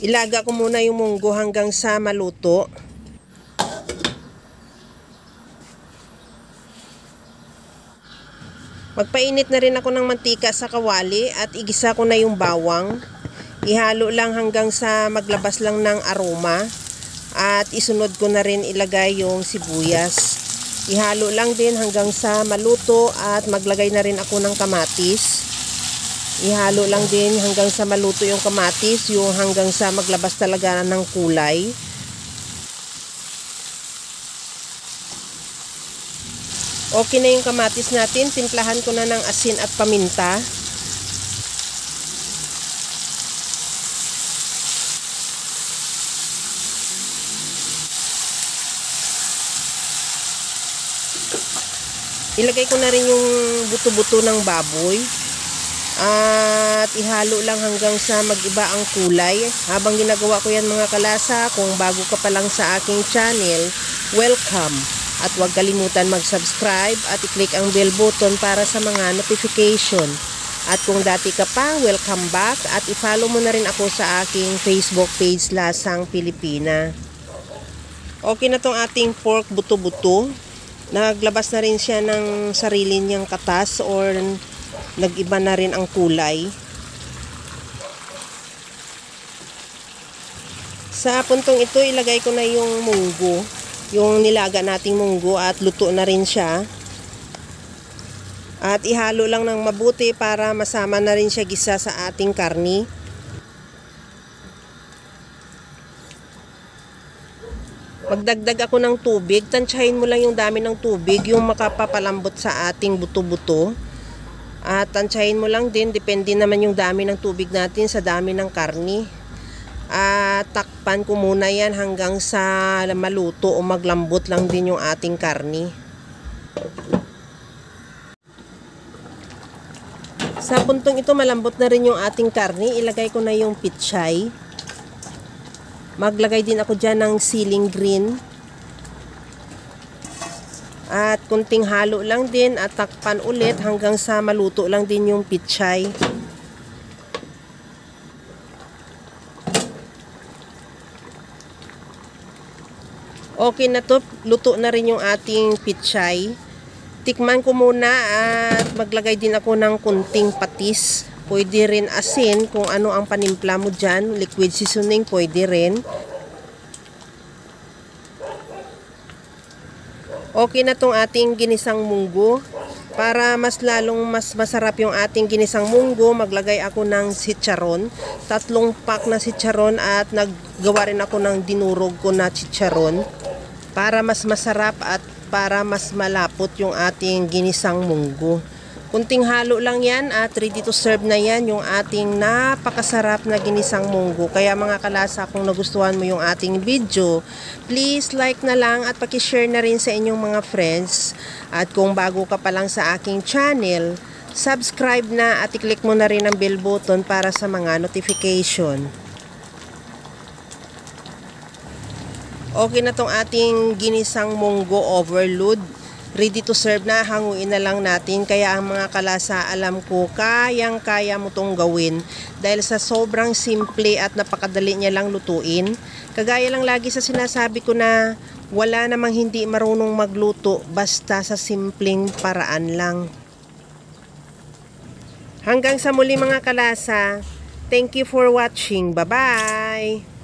Ilaga ko muna yung munggo hanggang sa maluto. Magpainit na rin ako ng mantika sa kawali at igisa ko na yung bawang. Ihalo lang hanggang sa maglabas lang ng aroma. At isunod ko na rin ilagay yung sibuyas. Ihalo lang din hanggang sa maluto at maglagay na rin ako ng kamatis. Ihalo lang din hanggang sa maluto yung kamatis, yung hanggang sa maglabas talaga ng kulay. Okay na yung kamatis natin, timplahan ko na ng asin at paminta. Ilagay ko na rin yung buto-buto ng baboy. At ihalo lang hanggang sa mag-iba ang kulay. Habang ginagawa ko yan mga kalasa, kung bago ka pa lang sa aking channel, welcome. At huwag kalimutan mag-subscribe at i-click ang bell button para sa mga notification. At kung dati ka pa, welcome back at i-follow mo na rin ako sa aking Facebook page Lasang Pilipina. Okay na tong ating pork buto-buto. Naglabas na rin siya ng sarili niyang katas or nag-iba na rin ang kulay. Sa puntong ito, ilagay ko na yung munggo. Yung nilaga nating munggo at luto na rin siya. At ihalo lang ng mabuti para masama na rin siya gisa sa ating karni. Magdagdag ako ng tubig. Tansyahin mo lang yung dami ng tubig, yung makapapalambot sa ating buto-buto. At tansyahin mo lang din, depende naman yung dami ng tubig natin sa dami ng karni. At takpan ko muna yan hanggang sa maluto o maglambot lang din yung ating karni. Sa puntong ito malambot na rin yung ating karni, ilagay ko na yung pitsay. Maglagay din ako dyan ng siling green. At kunting halo lang din at takpan ulit hanggang sa maluto lang din yung pitsay. Okay na to, luto na rin yung ating pitsay. Tikman ko muna at maglagay din ako ng kunting patis. Pwede rin asin kung ano ang panimpla mo dyan. Liquid seasoning pwede rin. Okay na tong ating ginisang munggo. Para mas lalong mas masarap yung ating ginisang munggo, maglagay ako ng chicharon. 3 pack na chicharon at naggawa rin ako ng dinurog ko na chicharon. Para mas masarap at para mas malapot yung ating ginisang munggo. Kunting halo lang yan at ready to serve na yan yung ating napakasarap na ginisang munggo. Kaya mga kalasa, kung nagustuhan mo yung ating video, please like na lang at pakishare na rin sa inyong mga friends. At kung bago ka pa lang sa aking channel, subscribe na at i-click mo na rin ang bell button para sa mga notification. Okay na tong ating ginisang munggo overload. Ready to serve na, hanguin na lang natin. Kaya ang mga kalasa, alam ko, kayang-kaya mo tong gawin. Dahil sa sobrang simple at napakadali niya lang lutuin. Kagaya lang lagi sa sinasabi ko na wala namang hindi marunong magluto basta sa simpleng paraan lang. Hanggang sa muli mga kalasa. Thank you for watching. Bye-bye!